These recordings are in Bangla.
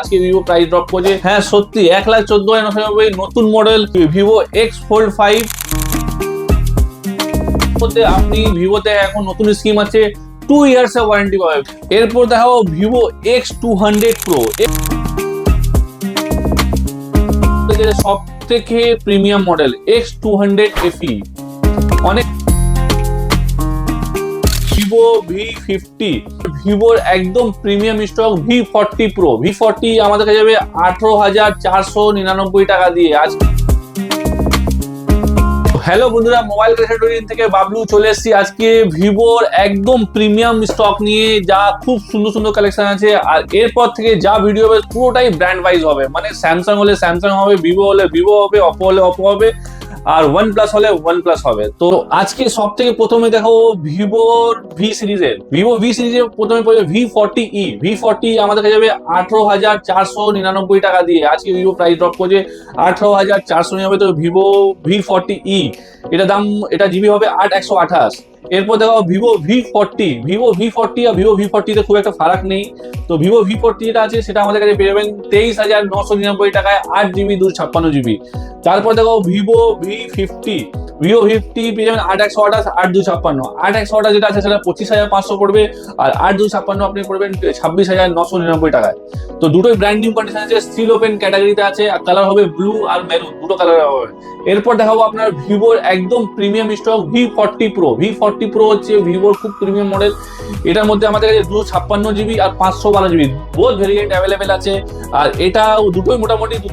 আজকে ভিভো প্রাইস ড্রপ করছে। হ্যাঁ সত্যি 1,14,990 নতুন মডেল ভিভো এক্স ফোল্ড 5 মধ্যে আপনি ভিভোতে এখন নতুন স্কিম আছে 2 ইয়ার্স এর ওয়ারেন্টি পাবেন। এরপর দেখাবো ভিভো X200 Pro, সব থেকে প্রিমিয়াম মডেল X200 FE। অনেক ভিভো V50, ভিভোর একদম premium stock V40 Pro। V40 আমাদের কাছে যাবে 18,499 টাকা দিয়ে। আজ হ্যালো বন্ধুরা, মোবাইল ক্যাটাগরি থেকে বাবলু চলে এসেছি আজকে ভিভোর একদম প্রিমিয়াম স্টক নিয়ে, যা খুব সুন্দর সুন্দর কালেকশন আছে। আর এরপর থেকে যা ভিডিও হবে পুরোটাই ব্র্যান্ড ওয়াইজ হবে, মানে স্যামসাং হলে স্যামসাং হবে, ভিভো হলে ভিভো হবে, অপো হলে অপো হবে, আর OnePlus হলে OnePlus হবে। তো আজকে সব থেকে প্রথমে দেখো ভিভোর ভি সিরিজের প্রথমে পড়বে V40e। V40 আমাদের কাছে যাবে 18,499 টাকা দিয়ে। আজকে ভিভো প্রাইস ড্রপ করছে 18,499। তো ভিভো V40e এটা জিবি হবে 8/128। এরপর দেখো ভিভো V40 আর ভিভো V40 তে খুব একটা ফারাক নেই। তো ভিভো V40 যেটা আছে সেটা আমাদের কাছে পেয়ে যাবেন 23,999 টাকায়, 8GB 256GB। তারপর দেখো ভিভো V50 পেয়ে যাবেন 8/128, 8/256। 8/128 যেটা আছে সেটা 25,500 পড়বে, আর 8/256 আপনি পড়বেন 26,999 টাকায়। তো দুটোই ব্র্যান্ড নিউ কন্ডিশন আছে, স্টিল ওপেন ক্যাটাগরিতে আছে, আর কালার হবে ব্লু আর মেরুন, দুটো কালার হবে। এরপর দেখাবো আপনার ভিভোর একদম প্রিমিয়াম স্টক V40 Pro হচ্ছে ভিভোর খুব প্রিমিয়াম মডেল। এটার মধ্যে আমাদের কাছে 256GB আর 512GB বোথ ভেরিয়েন্ট অ্যাভেলেবেল আছে। আর এটা দুটোই মোটামুটি 2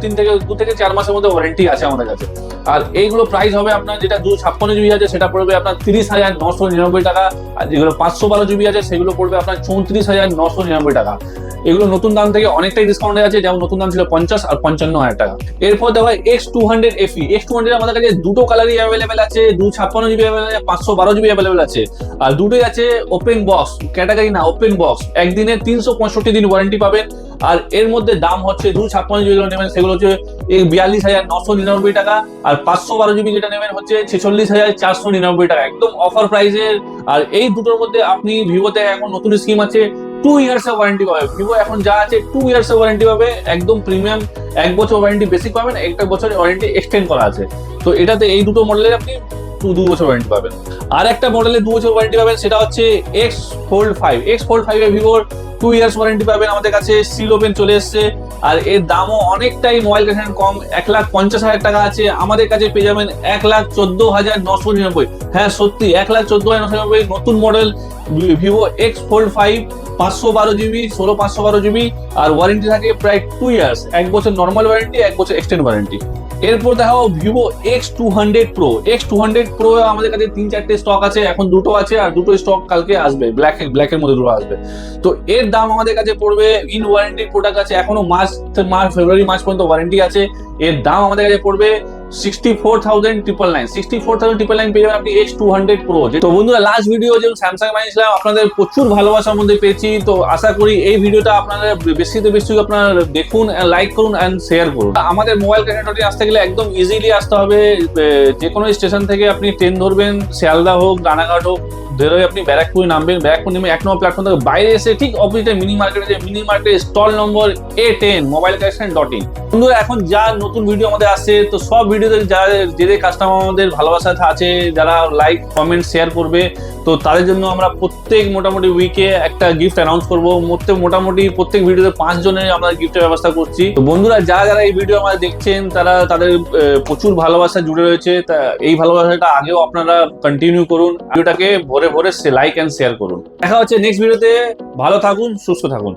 থেকে 4 মাসের মধ্যে ওয়ারেন্টি আছে আমাদের কাছে। আর এইগুলো প্রাইস হবে আপনার, যেটা 256GB আছে সেটা পড়বে আপনার 30,999 টাকা, আর যেগুলো 512GB আছে সেগুলো পড়বে আপনার 34,999 টাকা। এগুলো নতুন দাম থেকে অনেকটাই ডিসকাউন্টে আছে, যেমন নতুন দাম ছিল 50 আর 55,000 টাকা। এরপর দেখো X200 FE। X200 আমাদের কাছে দুটো কালারই অ্যাভেলেবেল আছে, 256GB অ্যাভেলেবেল আছে, 512GB অ্যাভেলেবেল আছে। আর দুটোই আছে ওপেন বক্স ক্যাটাগরি, না ওপেন বক্স। একদিনে 365 দিন ওয়ারেন্টি পাবেন। আর এর মধ্যে দাম হচ্ছে 256GB যেগুলো নেবেন সেগুলো হচ্ছে 42,999 টাকা, আর 512GB যেটা নেবেন হচ্ছে 46,499 টাকা, একদম অফার প্রাইসের। আর এই দুটোর মধ্যে আপনি ভিভোতে এখন নতুন স্কিম আছে 2 ইয়ার্স এর ওয়ারেন্টি পাবে। ভিভো এখন যা আছে 2 ইয়ার্স এর ওয়ারেন্টি পাবে, একদম প্রিমিয়াম। 1 বছর ওয়ারেন্টি বেসিক পাবেন, 1 বছরের ওয়ারেন্টি এক্সটেন্ড করা আছে। তো এটাতে এই দুটো মডেলের আপনি 2 বছর ওয়ারেন্টি পাবেন। আর একটা মডেলে 2 বছর ওয়ারেন্টি পাবেন, সেটা হচ্ছে X Fold 5। X Fold 5 এ ভিভোর 2 ইয়ার্স ওয়ারেন্টি পাবেন আমাদের কাছে, সিল ওপেন চলে এসছে। আর এর দামও অনেকটাই মোবাইল কাছে কম, 1,50,000 টাকা আছে, আমাদের কাছে পেয়ে যাবেন 1,14,999। হ্যাঁ সত্যি 1,14,999 নতুন model Vivo X Fold 5, 512GB, 16/512GB, আর ওয়ারেন্টি থাকে প্রায় 2 ইয়ার্স। 1 বছর নর্মাল ওয়ারেন্টি, 1 বছর এক্সটেন্ড ওয়ারেন্টি। এরপর দেখাবো ভিভো X200 Pro আমাদের কাছে 3-4টে স্টক আছে, এখন দুটো আছে, আর দুটো স্টক কালকে আসবে, ব্ল্যাকের মধ্যে দুটো আসবে। তো এর দাম আমাদের কাছে পড়বে, ইন ওয়ারেন্টি প্রোডাক্ট আছে, এখনো ফেব্রুয়ারি মার্চ পর্যন্ত ওয়ারেন্টি আছে। এর দাম আমাদের কাছে পড়বে 64,999 পেয়ে যাবেন আপনি X200 Pro। তো বন্ধুরা, লাস্ট ভিডিও যে স্যামসাং বানিয়েছিলাম আপনাদের প্রচুর ভালোবাসার মধ্যে পেয়েছি। তো আশা করি এই ভিডিওটা আপনারা বেশি আপনারা দেখুন, লাইক করুন এন্ড শেয়ার করুন। আমাদের মোবাইল ক্যাটাগরি আসতে গেলে একদম ইজিলি আসতে হবে। যে কোনো স্টেশন থেকে আপনি ট্রেন ধরবেন, শিয়ালদা হোক, রানাঘাট হোক, ধরে আপনি ব্যারাকপুরে নামবেন, ব্যারাকপুর নেমে 1 নম্বর প্ল্যাটফর্ম থেকে বাইরে এসে ঠিক অপোজিটে মিনি মার্কেটের স্টল নম্বর A10 mobilecollection.in। বন্ধুরা, এখন যা নতুন ভিডিও আমাদের আসছে, তো সব ভিডিওতে যে কাস্টমার আমাদের ভালোবাসা আছে, যারা লাইক কমেন্ট শেয়ার করবে, তো তাদের জন্য আমরা প্রত্যেক মোটামুটি উইকে একটা গিফট অ্যানাউন্স করবো। মোটামুটি প্রত্যেক ভিডিওতে 5 জনের আমরা গিফটের ব্যবস্থা করছি। তো বন্ধুরা, যারা এই ভিডিও আমাদের দেখছেন, তাদের প্রচুর ভালোবাসা জুড়ে রয়েছে। তা এই ভালোবাসাটা আগেও আপনারা কন্টিনিউ করুন, ভিডিওটাকে ভরে লাইক এন্ড শেয়ার করুন। দেখা হচ্ছে নেক্সট ভিডিওতে। ভালো থাকুন, সুস্থ থাকুন।